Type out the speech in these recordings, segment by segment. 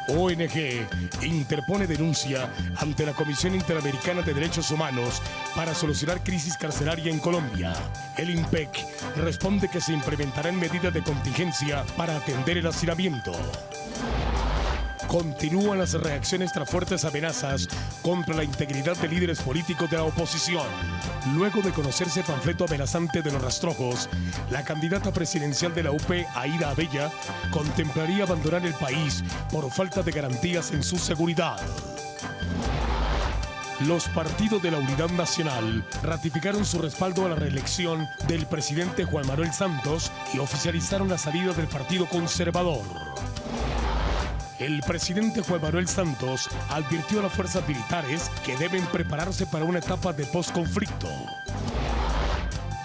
ONG interpone denuncia ante la Comisión Interamericana de Derechos Humanos para solucionar crisis carcelaria en Colombia. El IMPEC responde que se implementarán medidas de contingencia para atender el hacinamiento. Continúan las reacciones tras fuertes amenazas contra la integridad de líderes políticos de la oposición. Luego de conocerse panfleto amenazante de los rastrojos, la candidata presidencial de la UP, Aida Abella, contemplaría abandonar el país por falta de garantías en su seguridad. Los partidos de la Unidad Nacional ratificaron su respaldo a la reelección del presidente Juan Manuel Santos y oficializaron la salida del Partido Conservador. El presidente Juan Manuel Santos advirtió a las fuerzas militares que deben prepararse para una etapa de posconflicto.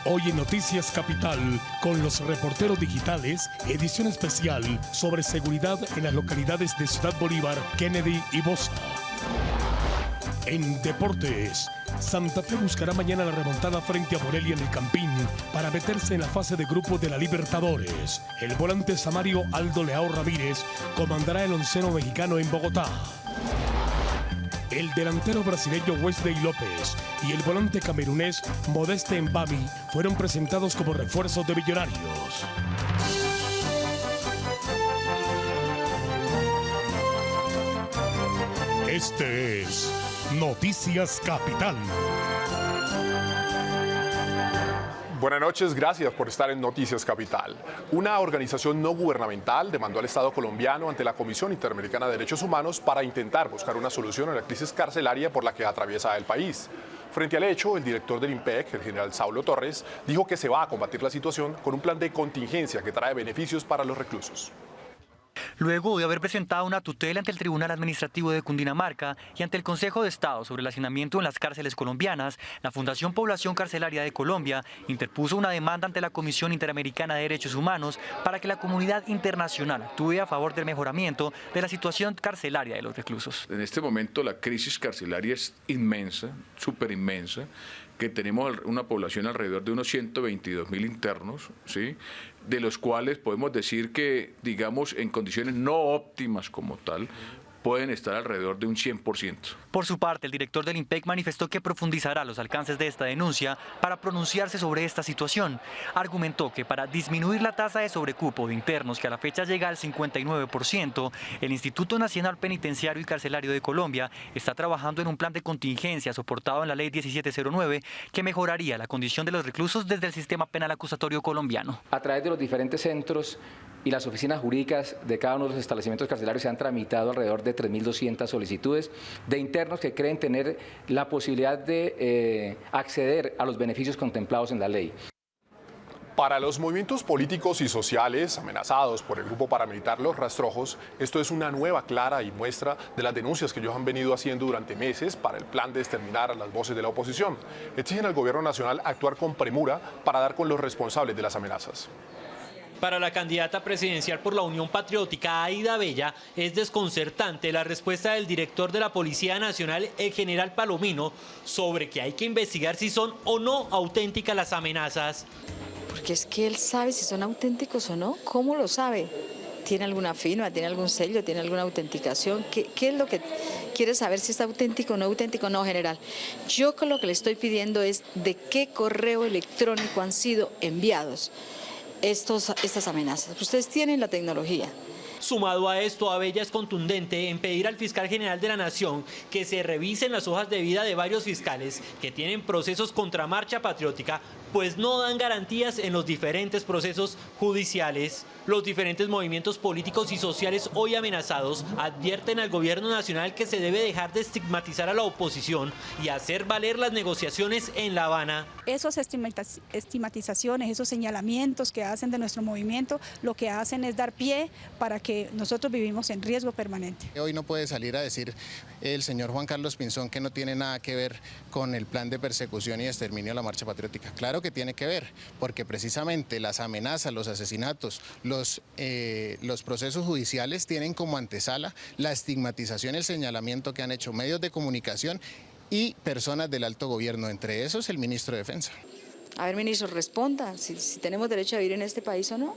Hoy en Noticias Capital, con los reporteros digitales, edición especial sobre seguridad en las localidades de Ciudad Bolívar, Kennedy y Bosa. En deportes, Santa Fe buscará mañana la remontada frente a Morelia en el Campín para meterse en la fase de grupos de la Libertadores. El volante samario Aldo Leao Ramírez comandará el onceno mexicano en Bogotá. El delantero brasileño Wesley López y el volante camerunés Modeste Mbami fueron presentados como refuerzos de Millonarios. Este es Noticias Capital. Buenas noches, gracias por estar en Noticias Capital. Una organización no gubernamental demandó al Estado colombiano ante la Comisión Interamericana de Derechos Humanos para intentar buscar una solución a la crisis carcelaria por la que atraviesa el país. Frente al hecho, el director del IMPEC, el general Saulo Torres, dijo que se va a combatir la situación con un plan de contingencia que trae beneficios para los reclusos. Luego de haber presentado una tutela ante el Tribunal Administrativo de Cundinamarca y ante el Consejo de Estado sobre el hacinamiento en las cárceles colombianas, la Fundación Población Carcelaria de Colombia interpuso una demanda ante la Comisión Interamericana de Derechos Humanos para que la comunidad internacional actúe a favor del mejoramiento de la situación carcelaria de los reclusos. En este momento la crisis carcelaria es inmensa, súper inmensa, que tenemos una población alrededor de unos 122.000 internos, ¿sí?, de los cuales podemos decir que, digamos, en condiciones no óptimas como tal, pueden estar alrededor de un 100%. Por su parte, el director del IMPEC manifestó que profundizará los alcances de esta denuncia para pronunciarse sobre esta situación. Argumentó que para disminuir la tasa de sobrecupo de internos, que a la fecha llega al 59%, el Instituto Nacional Penitenciario y Carcelario de Colombia está trabajando en un plan de contingencia soportado en la Ley 1709 que mejoraría la condición de los reclusos desde el sistema penal acusatorio colombiano. A través de los diferentes centros y las oficinas jurídicas de cada uno de los establecimientos carcelarios se han tramitado alrededor de 3.200 solicitudes de internos que creen tener la posibilidad de acceder a los beneficios contemplados en la ley. Para los movimientos políticos y sociales amenazados por el grupo paramilitar Los Rastrojos, esto es una nueva clara y muestra de las denuncias que ellos han venido haciendo durante meses para el plan de exterminar a las voces de la oposición. Exigen al gobierno nacional actuar con premura para dar con los responsables de las amenazas. Para la candidata presidencial por la Unión Patriótica, Aida Abella, es desconcertante la respuesta del director de la Policía Nacional, el general Palomino, sobre que hay que investigar si son o no auténticas las amenazas. Porque es que él sabe si son auténticos o no. ¿Cómo lo sabe? ¿Tiene alguna firma? ¿Tiene algún sello? ¿Tiene alguna autenticación? ¿Qué es lo que quiere saber, si está auténtico o no auténtico? No, general. Yo con lo que le estoy pidiendo es de qué correo electrónico han sido enviados estas amenazas. Ustedes tienen la tecnología. Sumado a esto, Abella es contundente en pedir al fiscal general de la Nación que se revisen las hojas de vida de varios fiscales que tienen procesos contra Marcha Patriótica, pues no dan garantías en los diferentes procesos judiciales. Los diferentes movimientos políticos y sociales hoy amenazados advierten al gobierno nacional que se debe dejar de estigmatizar a la oposición y hacer valer las negociaciones en La Habana. Esas estigmatizaciones, esos señalamientos que hacen de nuestro movimiento, lo que hacen es dar pie para que nosotros vivimos en riesgo permanente. Hoy no puede salir a decir el señor Juan Carlos Pinzón que no tiene nada que ver con el plan de persecución y exterminio a la Marcha Patriótica. Claro que tiene que ver, porque precisamente las amenazas, los asesinatos, los procesos judiciales tienen como antesala la estigmatización y el señalamiento que han hecho medios de comunicación y personas del alto gobierno, entre esos el ministro de Defensa. A ver, ministro, responda si tenemos derecho a vivir en este país o no.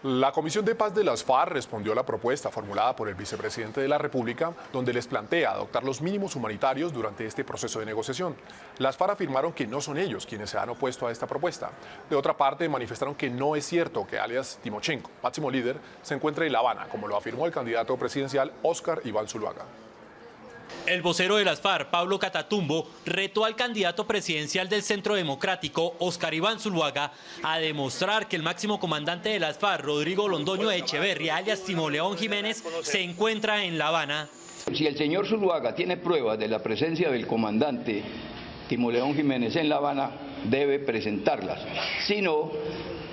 La Comisión de Paz de las FARC respondió a la propuesta formulada por el vicepresidente de la República, donde les plantea adoptar los mínimos humanitarios durante este proceso de negociación. Las FARC afirmaron que no son ellos quienes se han opuesto a esta propuesta. De otra parte, manifestaron que no es cierto que alias Timochenko, máximo líder, se encuentre en La Habana, como lo afirmó el candidato presidencial Óscar Iván Zuluaga. El vocero de las FARC, Pablo Catatumbo, retó al candidato presidencial del Centro Democrático, Óscar Iván Zuluaga, a demostrar que el máximo comandante de las FARC, Rodrigo Londoño Echeverria, alias Timo León Jiménez, se encuentra en La Habana. Si el señor Zuluaga tiene pruebas de la presencia del comandante Timo León Jiménez en La Habana, debe presentarlas. Si no,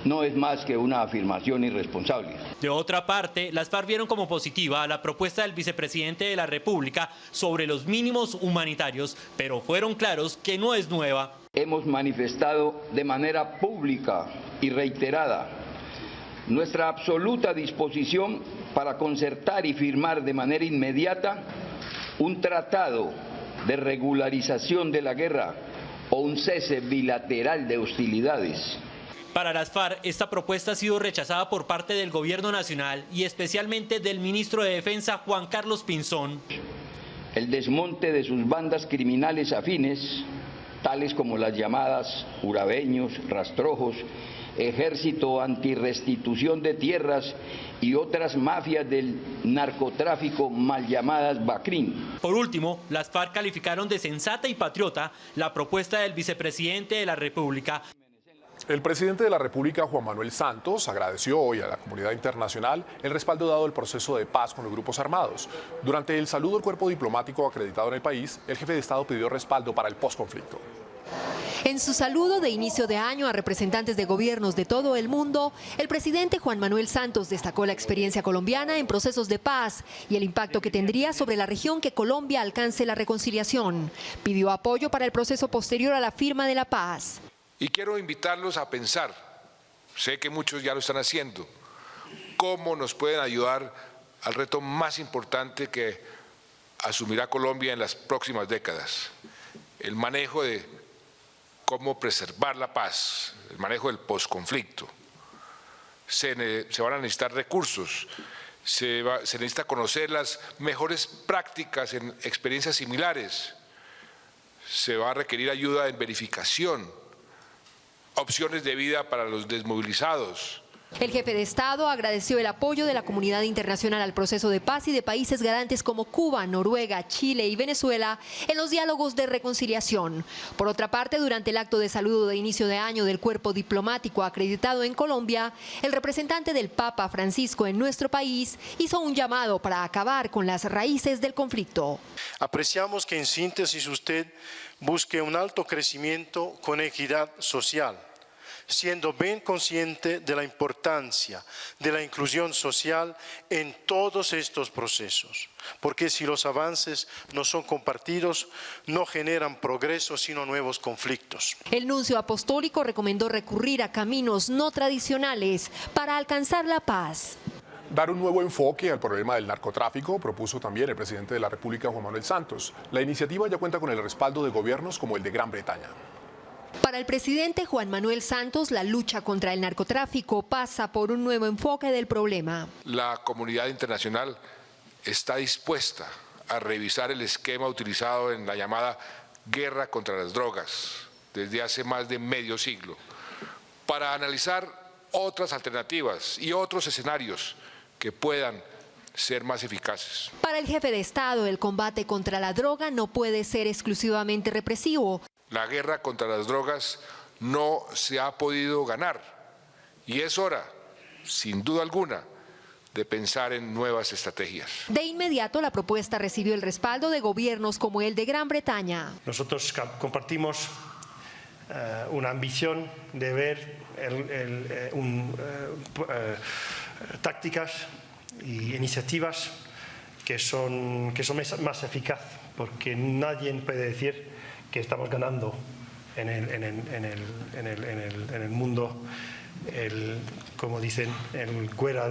no es más que una afirmación irresponsable. De otra parte, las FARC vieron como positiva la propuesta del vicepresidente de la República sobre los mínimos humanitarios, pero fueron claros que no es nueva. Hemos manifestado de manera pública y reiterada nuestra absoluta disposición para concertar y firmar de manera inmediata un tratado de regularización de la guerra o un cese bilateral de hostilidades. Para las FARC, esta propuesta ha sido rechazada por parte del Gobierno Nacional y especialmente del ministro de Defensa, Juan Carlos Pinzón. El desmonte de sus bandas criminales afines, tales como las llamadas urabeños, rastrojos, ejército antirrestitución de tierras y otras mafias del narcotráfico mal llamadas Bacrín. Por último, las FARC calificaron de sensata y patriota la propuesta del vicepresidente de la República. El presidente de la República, Juan Manuel Santos, agradeció hoy a la comunidad internacional el respaldo dado al proceso de paz con los grupos armados. Durante el saludo al cuerpo diplomático acreditado en el país, el jefe de Estado pidió respaldo para el posconflicto. En su saludo de inicio de año a representantes de gobiernos de todo el mundo, el presidente Juan Manuel Santos destacó la experiencia colombiana en procesos de paz y el impacto que tendría sobre la región que Colombia alcance la reconciliación. Pidió apoyo para el proceso posterior a la firma de la paz. Y quiero invitarlos a pensar, sé que muchos ya lo están haciendo, cómo nos pueden ayudar al reto más importante que asumirá Colombia en las próximas décadas, el manejo de cómo preservar la paz, el manejo del posconflicto. Se van a necesitar recursos, se necesita conocer las mejores prácticas en experiencias similares, se va a requerir ayuda en verificación, opciones de vida para los desmovilizados. El jefe de Estado agradeció el apoyo de la comunidad internacional al proceso de paz y de países garantes como Cuba, Noruega, Chile y Venezuela en los diálogos de reconciliación. Por otra parte, durante el acto de saludo de inicio de año del cuerpo diplomático acreditado en Colombia, el representante del Papa Francisco en nuestro país hizo un llamado para acabar con las raíces del conflicto. Apreciamos que en síntesis usted busque un alto crecimiento con equidad social, siendo bien consciente de la importancia de la inclusión social en todos estos procesos, porque si los avances no son compartidos, no generan progreso, sino nuevos conflictos. El nuncio apostólico recomendó recurrir a caminos no tradicionales para alcanzar la paz. Dar un nuevo enfoque al problema del narcotráfico propuso también el presidente de la República, Juan Manuel Santos. La iniciativa ya cuenta con el respaldo de gobiernos como el de Gran Bretaña. Para el presidente Juan Manuel Santos, la lucha contra el narcotráfico pasa por un nuevo enfoque del problema. La comunidad internacional está dispuesta a revisar el esquema utilizado en la llamada guerra contra las drogas desde hace más de medio siglo, para analizar otras alternativas y otros escenarios que puedan ser más eficaces. Para el jefe de Estado, el combate contra la droga no puede ser exclusivamente represivo. La guerra contra las drogas no se ha podido ganar y es hora, sin duda alguna, de pensar en nuevas estrategias. De inmediato, la propuesta recibió el respaldo de gobiernos como el de Gran Bretaña. Nosotros compartimos una ambición de ver tácticas e iniciativas que son más eficaces, porque nadie puede decir que estamos ganando en el mundo como dicen, el guerra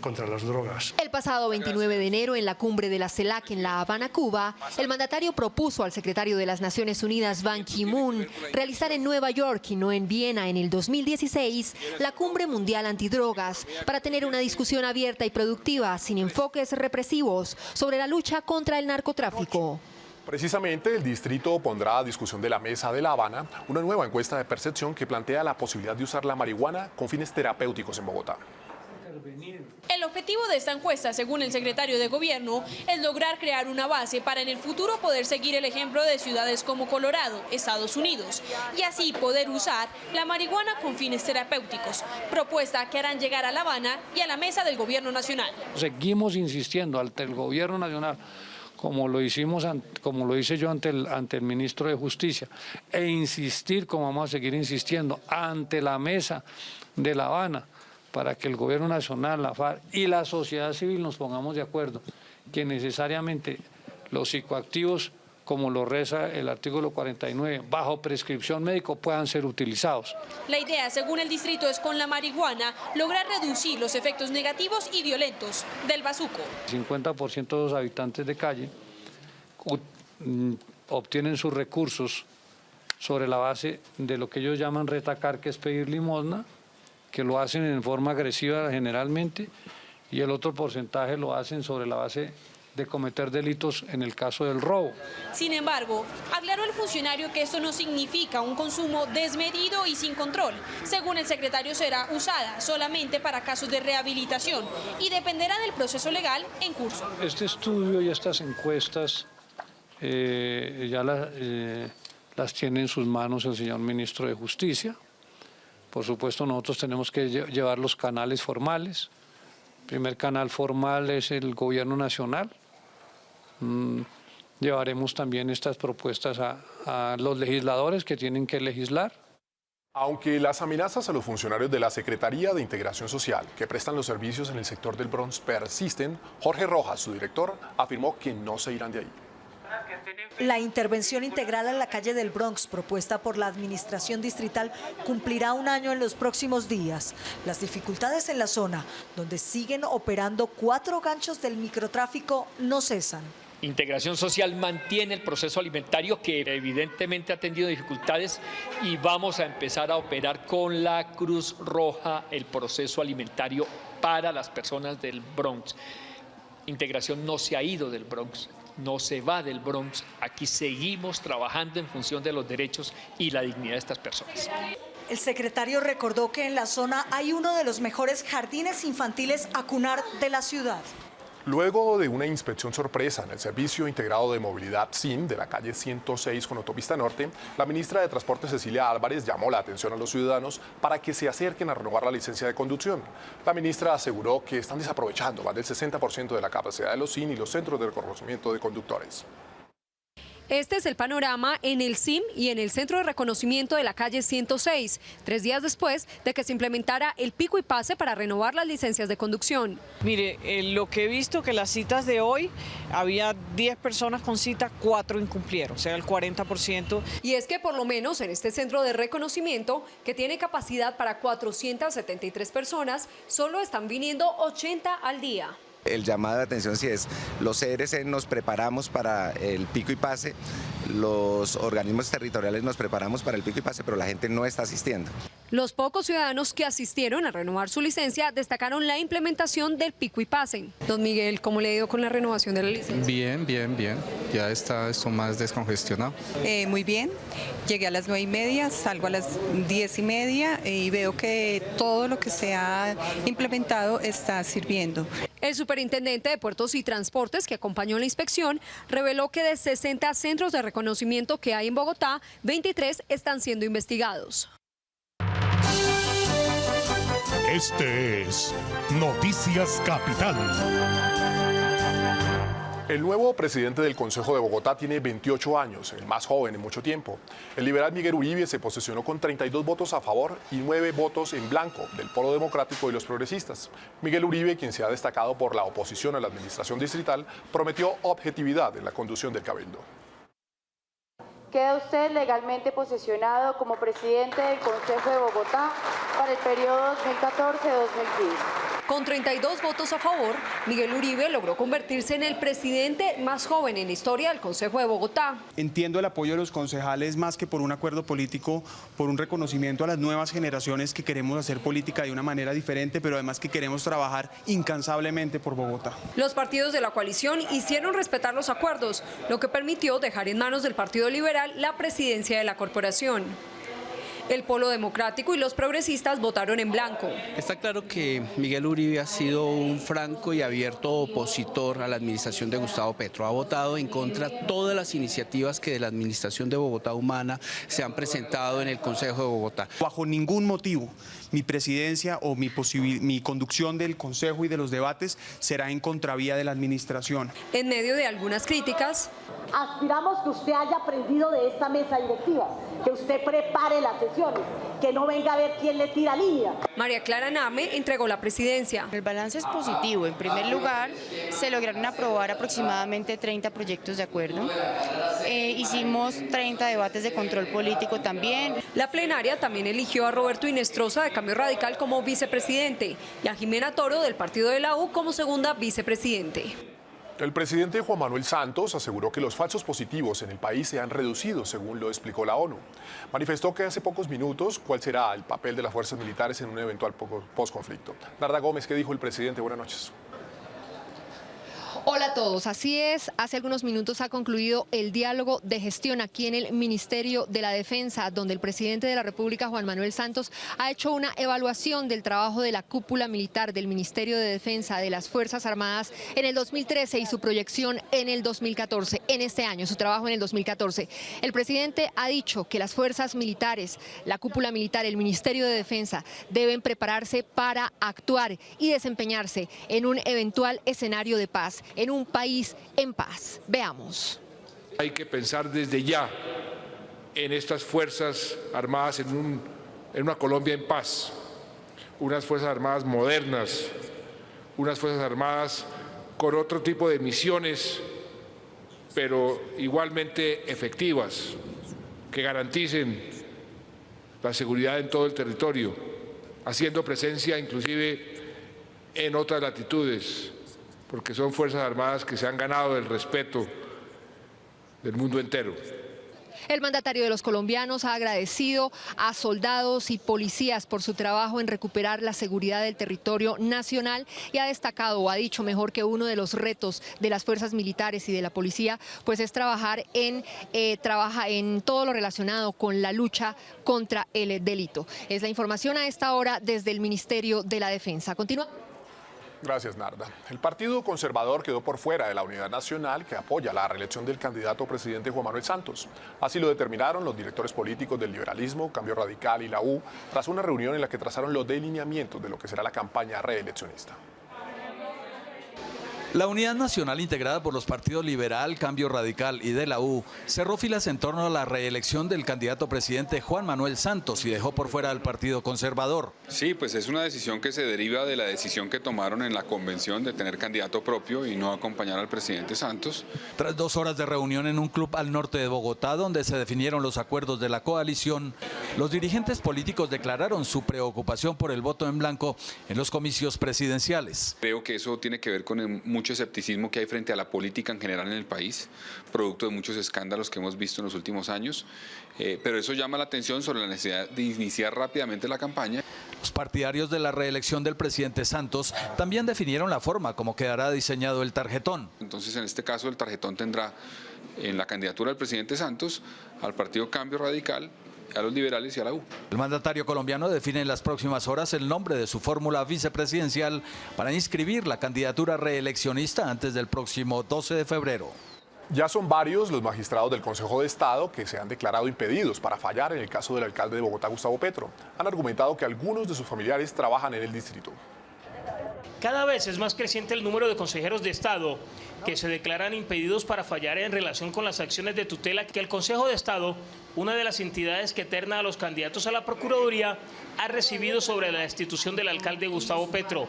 contra las drogas. El pasado 29 de enero, en la cumbre de la CELAC en La Habana, Cuba, el mandatario propuso al secretario de las Naciones Unidas, Ban Ki-moon, realizar en Nueva York y no en Viena en el 2016 la cumbre mundial antidrogas para tener una discusión abierta y productiva, sin enfoques represivos, sobre la lucha contra el narcotráfico. Precisamente, el distrito pondrá a discusión de la Mesa de La Habana una nueva encuesta de percepción que plantea la posibilidad de usar la marihuana con fines terapéuticos en Bogotá. El objetivo de esta encuesta, según el secretario de Gobierno, es lograr crear una base para en el futuro poder seguir el ejemplo de ciudades como Colorado, Estados Unidos, y así poder usar la marihuana con fines terapéuticos, propuesta que harán llegar a La Habana y a la mesa del Gobierno Nacional. Seguimos insistiendo ante el Gobierno Nacional, como lo hice yo ante el ministro de Justicia, e insistir, como vamos a seguir insistiendo, ante la mesa de La Habana, para que el Gobierno Nacional, la FARC y la sociedad civil nos pongamos de acuerdo que necesariamente los psicoactivos, como lo reza el artículo 49, bajo prescripción médica, puedan ser utilizados. La idea, según el distrito, es con la marihuana lograr reducir los efectos negativos y violentos del bazuco. 50% de los habitantes de calle obtienen sus recursos sobre la base de lo que ellos llaman retacar, que es pedir limosna, que lo hacen en forma agresiva generalmente, y el otro porcentaje lo hacen sobre la base de cometer delitos en el caso del robo. Sin embargo, aclaró el funcionario que esto no significa un consumo desmedido y sin control. Según el secretario, será usada solamente para casos de rehabilitación y dependerá del proceso legal en curso. Este estudio y estas encuestas ya las tiene en sus manos el señor ministro de Justicia. Por supuesto, nosotros tenemos que llevar los canales formales. El primer canal formal es el Gobierno Nacional. Llevaremos también estas propuestas a los legisladores que tienen que legislar. Aunque las amenazas a los funcionarios de la Secretaría de Integración Social que prestan los servicios en el sector del Bronx persisten, Jorge Rojas, su director, afirmó que no se irán de ahí. La intervención integral a la calle del Bronx, propuesta por la administración distrital, cumplirá un año en los próximos días. Las dificultades en la zona, donde siguen operando 4 ganchos del microtráfico, no cesan. Integración Social mantiene el proceso alimentario, que evidentemente ha tenido dificultades, y vamos a empezar a operar con la Cruz Roja el proceso alimentario para las personas del Bronx. Integración no se ha ido del Bronx, no se va del Bronx. Aquí seguimos trabajando en función de los derechos y la dignidad de estas personas. El secretario recordó que en la zona hay uno de los mejores jardines infantiles a cunar de la ciudad. Luego de una inspección sorpresa en el Servicio Integrado de Movilidad SIM de la calle 106 con Autopista Norte, la ministra de Transporte, Cecilia Álvarez, llamó la atención a los ciudadanos para que se acerquen a renovar la licencia de conducción. La ministra aseguró que están desaprovechando más del 60% de la capacidad de los SIM y los centros de reconocimiento de conductores. Este es el panorama en el SIM y en el Centro de Reconocimiento de la calle 106, 3 días después de que se implementara el pico y pase para renovar las licencias de conducción. Mire, lo que he visto que las citas de hoy, había 10 personas con cita, 4 incumplieron, o sea, el 40%. Y es que por lo menos en este centro de reconocimiento, que tiene capacidad para 473 personas, solo están viniendo 80 al día. El llamado de atención sí es, los CRC nos preparamos para el pico y pase, los organismos territoriales nos preparamos para el pico y pase, pero la gente no está asistiendo. Los pocos ciudadanos que asistieron a renovar su licencia destacaron la implementación del pico y pase. Don Miguel, ¿cómo le ha ido con la renovación de la licencia? Bien, bien, bien. Ya está esto más descongestionado. Muy bien. Llegué a las 9:30, salgo a las 10:30 y veo que todo lo que se ha implementado está sirviendo. El superintendente de Puertos y Transportes, que acompañó la inspección, reveló que de 60 centros de reconocimiento que hay en Bogotá, 23 están siendo investigados. Este es Noticias Capital. El nuevo presidente del Consejo de Bogotá tiene 28 años, el más joven en mucho tiempo. El liberal Miguel Uribe se posesionó con 32 votos a favor y 9 votos en blanco del Polo Democrático y los progresistas. Miguel Uribe, quien se ha destacado por la oposición a la administración distrital, prometió objetividad en la conducción del cabildo. queda usted legalmente posesionado como presidente del Consejo de Bogotá para el periodo 2014-2015. Con 32 votos a favor, Miguel Uribe logró convertirse en el presidente más joven en la historia del Consejo de Bogotá. Entiendo el apoyo de los concejales más que por un acuerdo político, por un reconocimiento a las nuevas generaciones que queremos hacer política de una manera diferente, pero además que queremos trabajar incansablemente por Bogotá. Los partidos de la coalición hicieron respetar los acuerdos, lo que permitió dejar en manos del Partido Liberal la presidencia de la corporación. El Polo Democrático y los progresistas votaron en blanco. Está claro que Miguel Uribe ha sido un franco y abierto opositor a la administración de Gustavo Petro. Ha votado en contra de todas las iniciativas que de la administración de Bogotá Humana se han presentado en el Consejo de Bogotá. Bajo ningún motivo mi presidencia o mi conducción del Consejo y de los debates será en contravía de la administración. En medio de algunas críticas, aspiramos que usted haya aprendido de esta mesa directiva, que usted prepare las sesiones, que no venga a ver quién le tira línea. María Clara Name entregó la presidencia. El balance es positivo. En primer lugar, se lograron aprobar aproximadamente 30 proyectos de acuerdo. Hicimos 30 debates de control político también. La plenaria también eligió a Roberto Inestrosa de Cambio Radical como vicepresidente y a Jimena Toro del partido de la U como segunda vicepresidente. El presidente Juan Manuel Santos aseguró que los falsos positivos en el país se han reducido, según lo explicó la ONU. Manifestó que hace pocos minutos cuál será el papel de las fuerzas militares en un eventual posconflicto. Narda Gómez, ¿qué dijo el presidente? Buenas noches. Hola a todos, así es, hace algunos minutos ha concluido el diálogo de gestión aquí en el Ministerio de la Defensa, donde el presidente de la República, Juan Manuel Santos, ha hecho una evaluación del trabajo de la cúpula militar del Ministerio de Defensa de las Fuerzas Armadas en el 2013 y su proyección en el 2014, en este año, su trabajo en el 2014. El presidente ha dicho que las fuerzas militares, la cúpula militar, el Ministerio de Defensa, deben prepararse para actuar y desempeñarse en un eventual escenario de paz, en un país en paz. Veamos. Hay que pensar desde ya en estas Fuerzas Armadas en una Colombia en paz, unas Fuerzas Armadas modernas, unas Fuerzas Armadas con otro tipo de misiones, pero igualmente efectivas, que garanticen la seguridad en todo el territorio, haciendo presencia inclusive en otras latitudes, porque son Fuerzas Armadas que se han ganado el respeto del mundo entero. El mandatario de los colombianos ha agradecido a soldados y policías por su trabajo en recuperar la seguridad del territorio nacional y ha destacado, o ha dicho mejor, que uno de los retos de las fuerzas militares y de la policía pues es trabajar en todo lo relacionado con la lucha contra el delito. Es la información a esta hora desde el Ministerio de la Defensa. Continúa. Gracias, Narda. El Partido Conservador quedó por fuera de la unidad nacional que apoya la reelección del candidato presidente Juan Manuel Santos. Así lo determinaron los directores políticos del liberalismo, Cambio Radical y la U, tras una reunión en la que trazaron los delineamientos de lo que será la campaña reeleccionista. La unidad nacional integrada por los partidos Liberal, Cambio Radical y de la U cerró filas en torno a la reelección del candidato presidente Juan Manuel Santos y dejó por fuera al Partido Conservador. Sí, pues es una decisión que se deriva de la decisión que tomaron en la convención de tener candidato propio y no acompañar al presidente Santos. Tras 2 horas de reunión en un club al norte de Bogotá, donde se definieron los acuerdos de la coalición, los dirigentes políticos declararon su preocupación por el voto en blanco en los comicios presidenciales. Creo que eso tiene que ver con mucho escepticismo que hay frente a la política en general en el país, producto de muchos escándalos que hemos visto en los últimos años, pero eso llama la atención sobre la necesidad de iniciar rápidamente la campaña. Los partidarios de la reelección del presidente Santos también definieron la forma como quedará diseñado el tarjetón. Entonces, en este caso, el tarjetón tendrá en la candidatura del presidente Santos al Partido Cambio Radical, a los liberales y a la U. El mandatario colombiano define en las próximas horas el nombre de su fórmula vicepresidencial para inscribir la candidatura reeleccionista antes del próximo 12 de febrero. Ya son varios los magistrados del Consejo de Estado que se han declarado impedidos para fallar en el caso del alcalde de Bogotá, Gustavo Petro. Han argumentado que algunos de sus familiares trabajan en el distrito. Cada vez es más creciente el número de consejeros de Estado que se declaran impedidos para fallar en relación con las acciones de tutela que el Consejo de Estado, una de las entidades que terna a los candidatos a la Procuraduría, ha recibido sobre la destitución del alcalde Gustavo Petro.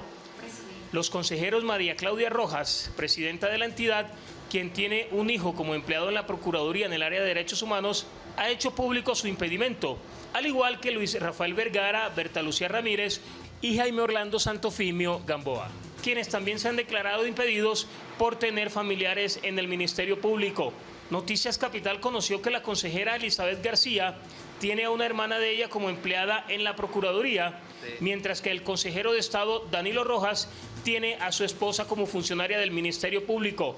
Los consejeros María Claudia Rojas, presidenta de la entidad, quien tiene un hijo como empleado en la Procuraduría en el área de Derechos Humanos, ha hecho público su impedimento, al igual que Luis Rafael Vergara, Berta Lucía Ramírez y Jaime Orlando Santofimio Gamboa, quienes también se han declarado impedidos por tener familiares en el Ministerio Público. Noticias Capital conoció que la consejera Elizabeth García tiene a una hermana de ella como empleada en la Procuraduría, mientras que el consejero de Estado Danilo Rojas tiene a su esposa como funcionaria del Ministerio Público.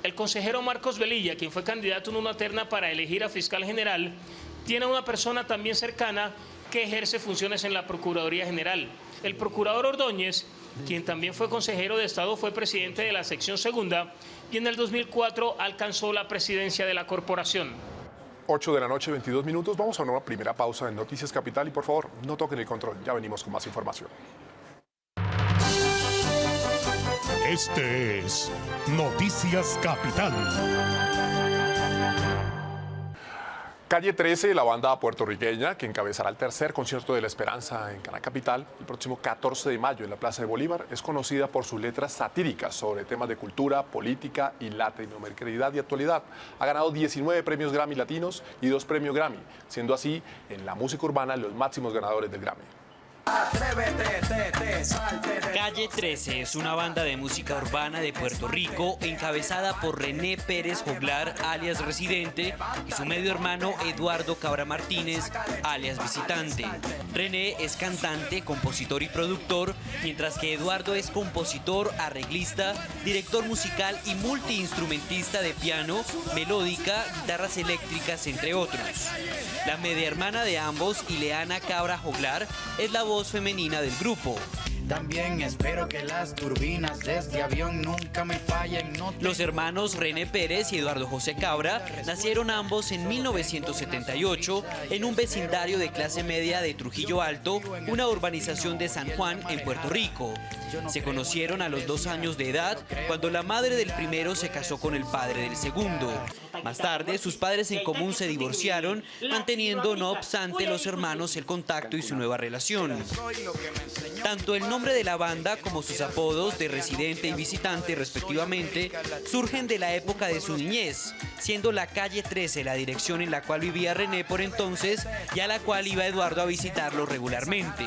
El consejero Marcos Velilla, quien fue candidato en una terna para elegir a fiscal general, tiene a una persona también cercana que ejerce funciones en la Procuraduría General. El procurador Ordóñez, quien también fue consejero de Estado, fue presidente de la sección segunda y en el 2004 alcanzó la presidencia de la corporación. 8 de la noche, 22 minutos. Vamos a una primera pausa en Noticias Capital y por favor, no toquen el control. Ya venimos con más información. Este es Noticias Capital. Calle 13, la banda puertorriqueña que encabezará el tercer concierto de la Esperanza en Cana Capital el próximo 14 de mayo en la Plaza de Bolívar, es conocida por sus letras satíricas sobre temas de cultura, política y latinoamericanidad y actualidad. Ha ganado 19 premios Grammy latinos y 2 premios Grammy, siendo así en la música urbana los máximos ganadores del Grammy. Calle 13 es una banda de música urbana de Puerto Rico encabezada por René Pérez Joglar, alias Residente, y su medio hermano Eduardo Cabra Martínez, alias Visitante. René es cantante, compositor y productor, mientras que Eduardo es compositor, arreglista, director musical y multiinstrumentista de piano, melódica, guitarras eléctricas, entre otros. La media hermana de ambos, Ileana Cabra Joglar, es la voz femenina del grupo. También espero que las turbinas de este avión nunca me fallen. Los hermanos René Pérez y Eduardo José Cabra nacieron ambos en 1978 en un vecindario de clase media de Trujillo Alto, una urbanización de San Juan en Puerto Rico. Se conocieron a los 2 años de edad cuando la madre del primero se casó con el padre del segundo. Más tarde, sus padres en común se divorciaron, manteniendo no obstante los hermanos el contacto y su nueva relación. Tanto el nombre de la banda como sus apodos de Residente y Visitante respectivamente surgen de la época de su niñez, siendo la calle 13 la dirección en la cual vivía René por entonces y a la cual iba Eduardo a visitarlo regularmente.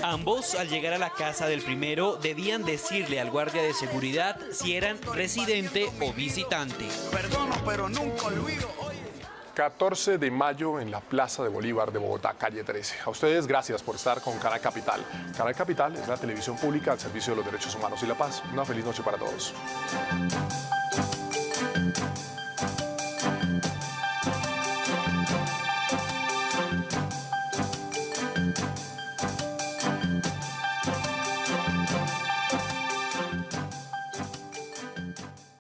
Ambos, al llegar a la casa del primero, debían decirle al guardia de seguridad si eran residente o visitante. Perdono, pero nunca olvido. 14 de mayo en la Plaza de Bolívar de Bogotá, calle 13. A ustedes, gracias por estar con Canal Capital. Canal Capital es la televisión pública al servicio de los derechos humanos y la paz. Una feliz noche para todos.